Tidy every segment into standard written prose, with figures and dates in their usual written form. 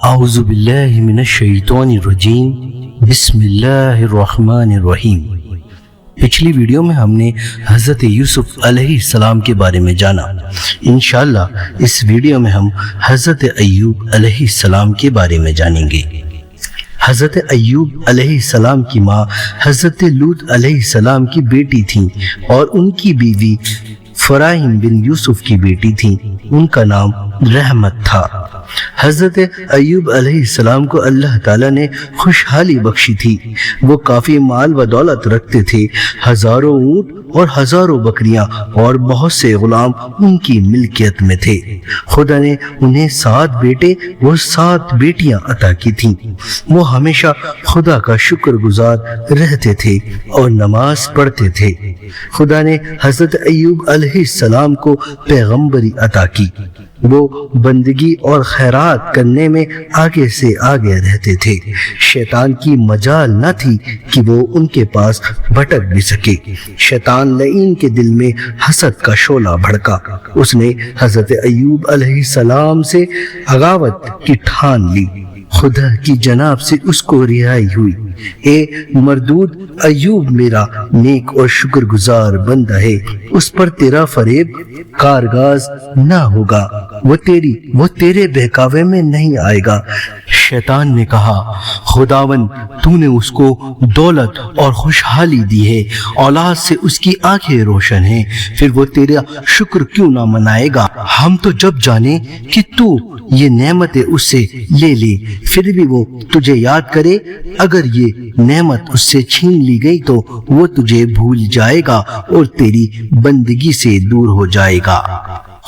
اعوذ باللہ من الشیطان الرجیم بسم اللہ الرحمن الرحیم۔ پچھلی ویڈیو میں ہم نے حضرت یوسف علیہ السلام کے بارے میں جانا۔ انشاءاللہ اس ویڈیو میں ہم حضرت ایوب علیہ السلام کے بارے میں جانیں گے۔ حضرت ایوب علیہ السلام کی ماں حضرت لوط علیہ السلام کی بیٹی تھیں اور ان کی بیوی فراہیم بن یوسف کی بیٹی تھیں۔ ان کا نام رحمت تھا۔ حضرت ایوب علیہ السلام کو اللہ تعالیٰ نے خوشحالی بخشی تھی۔ وہ کافی مال و دولت رکھتے تھے، ہزاروں اونٹ اور ہزاروں بکریاں اور بہت سے غلام ان کی ملکیت میں تھے۔ خدا نے انہیں 7 بیٹے اور 7 بیٹیاں عطا کی تھیں۔ وہ ہمیشہ خدا کا شکر گزار رہتے تھے اور نماز پڑھتے تھے۔ خدا نے حضرت ایوب علیہ السلام کو پیغمبری عطا کی۔ وہ بندگی اور خیرات کرنے میں آگے سے آگے رہتے تھے۔ شیطان کی مجال نہ تھی کہ وہ ان کے پاس بھٹک بھی سکے۔ شیطان لعین کے دل میں حسد کا شعلہ بھڑکا۔ اس نے حضرت ایوب علیہ السلام سے عداوت کی ٹھان لی۔ خدا کی جناب سے اس کو رہائی ہوئی۔ اے مردود، ایوب میرا نیک اور شکر گزار بندہ ہے، اس پر تیرا فریب کارگاز نہ ہوگا، وہ تیرے بہکاوے میں نہیں آئے گا۔ شیطان نے کہا، خداوند تو نے اس کو دولت اور خوشحالی دی ہے، اولاد سے اس کی آنکھیں روشن ہیں، پھر وہ تیرا شکر کیوں نہ منائے گا؟ ہم تو جب جانے کہ تو یہ نعمتیں اس سے لے لے، پھر بھی وہ تجھے یاد کرے، اگر یہ نعمت اس سے چھین لی گئی تو وہ تجھے بھول جائے گا اور تیری بندگی سے دور ہو جائے گا۔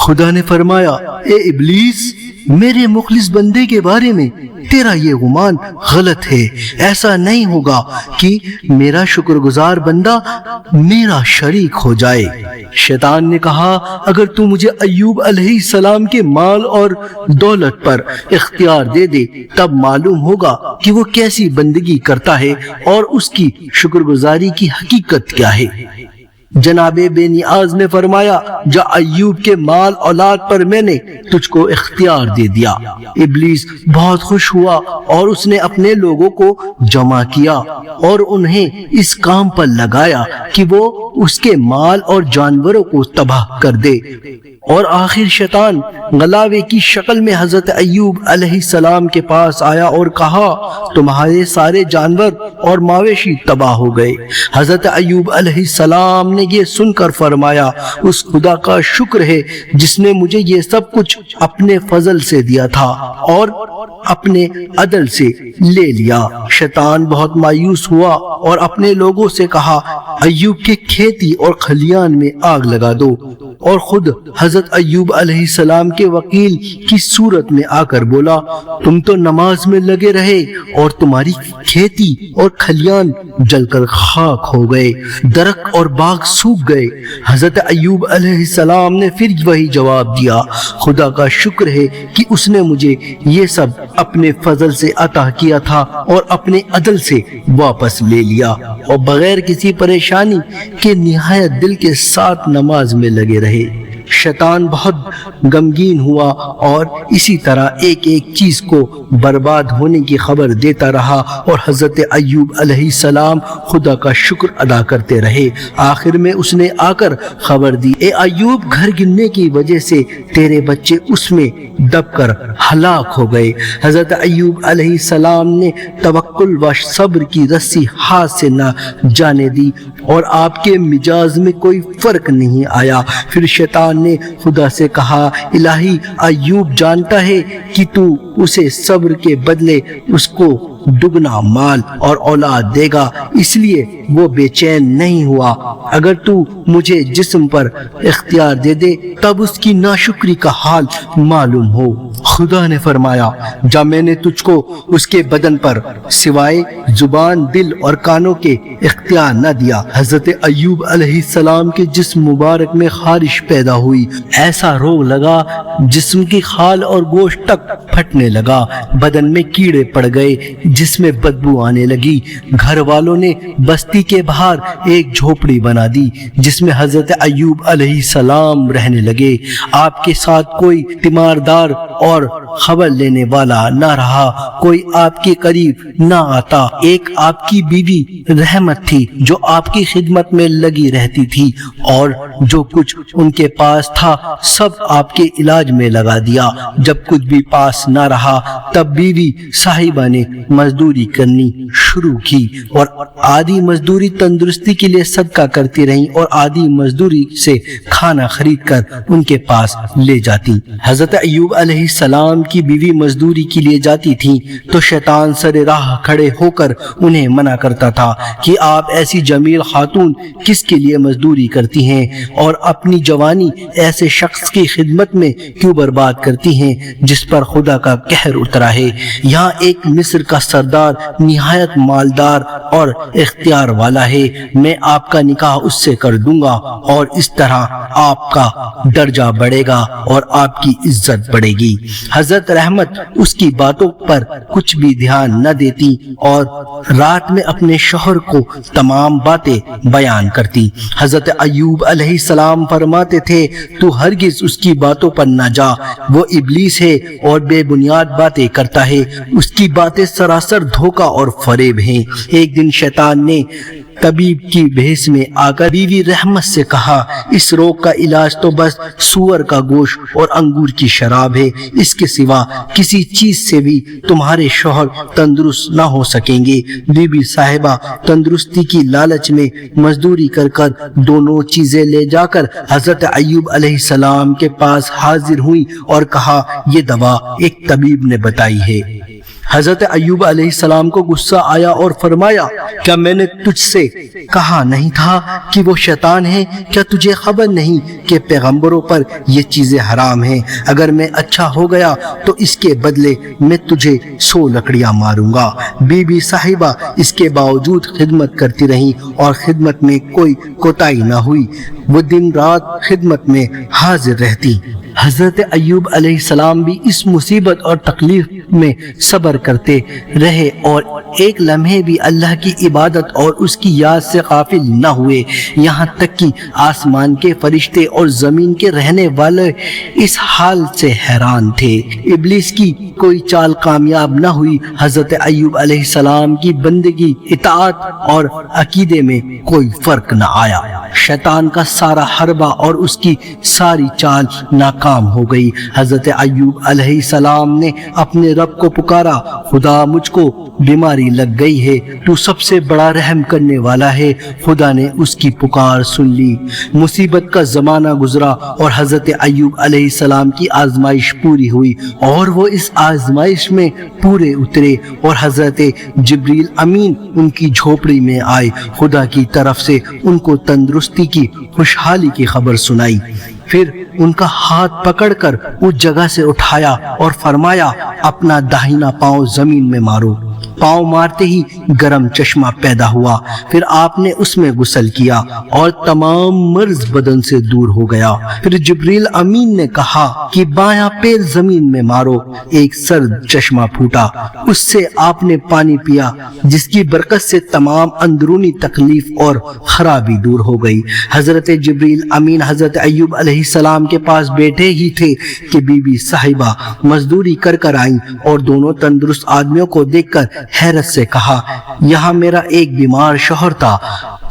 خدا نے فرمایا، اے ابلیس، میرے مخلص بندے کے بارے میں تیرا یہ گمان غلط ہے۔ ایسا نہیں ہوگا کہ میرا شکر گزار بندہ میرا شریک ہو جائے۔ شیطان نے کہا، اگر تو مجھے ایوب علیہ السلام کے مال اور دولت پر اختیار دے دے، تب معلوم ہوگا کہ وہ کیسی بندگی کرتا ہے اور اس کی شکر گزاری کی حقیقت کیا ہے۔ جناب بے نیاز نے فرمایا، جا ایوب کے مال اولاد پر میں نے تجھ کو اختیار دے دیا۔ ابلیس بہت خوش ہوا اور اس نے اپنے لوگوں کو جمع کیا اور انہیں اس کام پر لگایا کہ وہ اس کے مال اور جانوروں کو تباہ کر دے۔ اور آخر شیطان غلاوے کی شکل میں حضرت ایوب علیہ السلام کے پاس آیا اور کہا، تمہارے سارے جانور اور مویشی تباہ ہو گئے۔ حضرت ایوب علیہ السلام نے یہ سن کر فرمایا، اس خدا کا شکر ہے جس نے مجھے یہ سب کچھ اپنے فضل سے دیا تھا اور اپنے عدل سے لے لیا۔ شیطان بہت مایوس ہوا اور اپنے لوگوں سے کہا، ایوب کے کھیتی اور کھلیان میں آگ لگا دو، اور خود حضرت ایوب علیہ السلام کے وکیل کی صورت میں آ کر بولا، تم تو نماز میں لگے رہے اور تمہاری کھیتی اور کھلیان جل کر خاک ہو گئے، درخت اور باغ سوکھ گئے۔ حضرت ایوب علیہ السلام نے پھر وہی جواب دیا، خدا کا شکر ہے کہ اس نے مجھے یہ سب اپنے فضل سے عطا کیا تھا اور اپنے عدل سے واپس لے لیا، اور بغیر کسی پریشانی کے نہایت دل کے ساتھ نماز میں لگے رہے۔ شیطان بہت غمگین ہوا اور اسی طرح ایک ایک چیز کو برباد ہونے کی خبر دیتا رہا، اور حضرت ایوب علیہ السلام خدا کا شکر ادا کرتے رہے۔ آخر میں اس نے آ کر خبر دی، اے ایوب، گھر گرنے کی وجہ سے تیرے بچے اس میں دب کر ہلاک ہو گئے۔ حضرت ایوب علیہ السلام نے توکل و صبر کی رسی ہاتھ سے نہ جانے دی اور آپ کے مزاج میں کوئی فرق نہیں آیا۔ پھر شیطان نے خدا سے کہا، الہی، ایوب جانتا ہے کہ تو اسے صبر کے بدلے اس کو دگنا مال اور اولاد دے گا، اس لیے وہ بے چین نہیں ہوا۔ اگر تو مجھے جسم پر اختیار دے دے تب اس کی ناشکری کا حال معلوم ہو۔ خدا نے فرمایا، جب میں نے تجھ کو اس کے بدن پر سوائے زبان، دل اور کانوں کے اختیار نہ دیا۔ حضرت ایوب علیہ السلام کے جسم مبارک میں خارش پیدا ہوئی، ایسا روگ لگا جسم کی خال اور گوشت تک پھٹنے لگا، بدن میں کیڑے پڑ گئے جس میں بدبو آنے لگی۔ گھر والوں نے بستی کے باہر ایک جھوپڑی بنا دی جس میں حضرت ایوب علیہ السلام رہنے لگے۔ آپ کے ساتھ کوئی تیماردار اور خبر لینے والا نہ رہا، کوئی آپ کے قریب نہ آتا۔ ایک آپ کی بیوی رحمت تھی جو آپ کی خدمت میں لگی رہتی تھی، اور جو کچھ ان کے پاس تھا سب آپ کے علاج میں لگا دیا۔ جب کچھ بھی پاس نہ رہا تب بیوی صاحبہ نے مزدوری کرنی شروع کی، اور آدھی مزدوری تندرستی کے لیے صدقہ کرتی رہیں اور آدھی مزدوری سے کھانا خرید کر ان کے پاس لے جاتی۔ حضرت ایوب علیہ السلام کی بیوی مزدوری کے لیے جاتی تھی تو شیطان سر راہ کھڑے ہو کر انہیں منع کرتا تھا کہ آپ ایسی جمیل خاتون کس کے لیے مزدوری کرتی ہیں اور اپنی جوانی ایسے شخص کی خدمت میں کیوں برباد کرتی ہیں جس پر خدا کا قہر اترا ہے۔ یہاں ایک مصر کا سردار نہایت مالدار اور اختیار والا ہے، میں آپ کا نکاح اس سے کر دوں گا اور اس طرح آپ کا درجہ بڑھے گا اور آپ کی عزت بڑھے گی۔ حضرت رحمت اس کی باتوں پر کچھ بھی دھیان نہ دیتی اور رات میں اپنے شوہر کو تمام باتیں بیان کرتی۔ حضرت ایوب علیہ السلام فرماتے تھے تو ہرگز اس کی باتوں پر نہ جا، وہ ابلیس ہے اور بے بنیاد باتیں کرتا ہے، اس کی باتیں سراسر دھوکہ اور فریب ہیں۔ ایک دن شیطان نے طبیب کی بحث میں آ کر بیوی رحمت سے کہا، اس روگ کا علاج تو بس سور کا گوشت اور انگور کی شراب ہے، اس کے سوا کسی چیز سے بھی تمہارے شوہر تندرست نہ ہو سکیں گے۔ بی بی صاحبہ تندرستی کی لالچ میں مزدوری کر کر دونوں چیزیں لے جا کر حضرت ایوب علیہ السلام کے پاس حاضر ہوئی اور کہا، یہ دوا ایک طبیب نے بتائی ہے۔ حضرت ایوب علیہ السلام کو غصہ آیا اور فرمایا، کیا میں نے تجھ سے کہا نہیں تھا کہ وہ شیطان ہے؟ کیا تجھے خبر نہیں کہ پیغمبروں پر یہ چیزیں حرام ہیں؟ اگر میں اچھا ہو گیا تو اس کے بدلے میں تجھے 100 لکڑیاں ماروں گا۔ بی بی صاحبہ اس کے باوجود خدمت کرتی رہیں اور خدمت میں کوئی کوتاہی نہ ہوئی، وہ دن رات خدمت میں حاضر رہتی۔ حضرت ایوب علیہ السلام بھی اس مصیبت اور تکلیف میں صبر کرتے رہے اور ایک لمحے بھی اللہ کی عبادت اور اس کی یاد سے غافل نہ ہوئے، یہاں تک کہ آسمان کے فرشتے اور زمین کے رہنے والے اس حال سے حیران تھے۔ ابلیس کی کوئی چال کامیاب نہ ہوئی، حضرت ایوب علیہ السلام کی بندگی، اطاعت اور عقیدے میں کوئی فرق نہ آیا۔ شیطان کا سارا حربہ اور اس کی ساری چال ناکام ہو گئی۔ حضرت ایوب علیہ السلام نے اپنے رب کو پکارا، خدا مجھ کو بیماری لگ گئی ہے، تو سب سے بڑا رحم کرنے والا ہے۔ خدا نے اس کی پکار سن لی۔ مصیبت کا زمانہ گزرا اور حضرت ایوب علیہ السلام کی آزمائش پوری ہوئی اور وہ اس آزمائش میں پورے اترے، اور حضرت جبریل امین ان کی جھوپڑی میں آئے، خدا کی طرف سے ان کو تندرستی کی خوشحالی کی خبر سنائی۔ پھر ان کا ہاتھ پکڑ کر اس جگہ سے اٹھایا اور فرمایا، اپنا داہنا پاؤں زمین میں مارو۔ پاؤں مارتے ہی گرم چشمہ پیدا ہوا، پھر آپ نے اس میں غسل کیا اور تمام مرض بدن سے دور ہو گیا۔ پھر جبریل امین نے کہا کہ بایاں پیر زمین میں مارو، ایک سرد چشمہ پھوٹا، اس سے آپ نے پانی پیا جس کی برکت سے تمام اندرونی تکلیف اور خرابی دور ہو گئی۔ حضرت جبریل امین حضرت ایوب علیہ السلام کے پاس بیٹھے ہی تھے کہ بی بی صاحبہ مزدوری کر کر آئیں اور دونوں تندرست آدمیوں کو دیکھ کر حیرت سے کہا، یہاں میرا ایک بیمار شوہر تھا،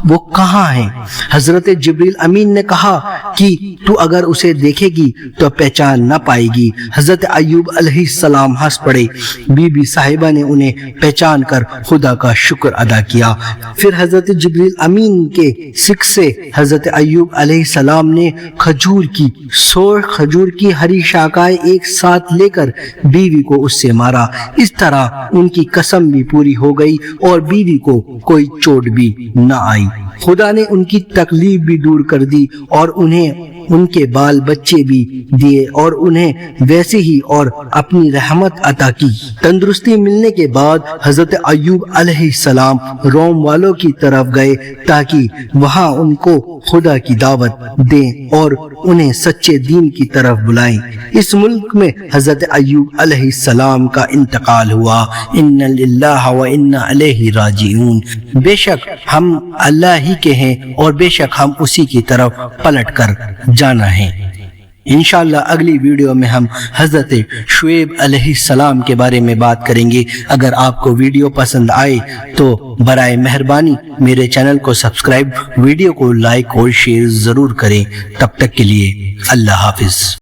وہ کہاں ہے؟ حضرت جبریل امین نے کہا کہ تو اگر اسے دیکھے گی تو پہچان نہ پائے گی۔ حضرت ایوب علیہ السلام ہنس پڑے۔ بی بی صاحبہ نے انہیں پہچان کر خدا کا شکر ادا کیا۔ پھر حضرت جبریل امین کے سکھ سے حضرت ایوب علیہ السلام نے کھجور کی کھجور کی ہری شاخیں ایک ساتھ لے کر بیوی کو اس سے مارا۔ اس طرح ان کی قسم بھی پوری ہو گئی اور بیوی کو کوئی چوٹ بھی نہ آئی۔ خدا نے ان کی تکلیف بھی دور کر دی اور انہیں ان کے بال بچے بھی دیے اور انہیں ویسے ہی اور اپنی رحمت عطا کی۔ تندرستی ملنے کے بعد حضرت ایوب علیہ السلام روم والوں کی طرف گئے تاکہ وہاں ان کو خدا کی دعوت دیں اور انہیں سچے دین کی طرف بلائیں۔ اس ملک میں حضرت ایوب علیہ السلام کا انتقال ہوا۔ ان للہ و انا الیہ راجعون، بے شک ہم اللہ ہی کے ہیں اور بے شک ہم اسی کی طرف پلٹ کر جانا ہے۔ انشاءاللہ اگلی ویڈیو میں ہم حضرت شعیب علیہ السلام کے بارے میں بات کریں گے۔ اگر آپ کو ویڈیو پسند آئے تو برائے مہربانی میرے چینل کو سبسکرائب، ویڈیو کو لائک اور شیئر ضرور کریں۔ تب تک کے لیے اللہ حافظ۔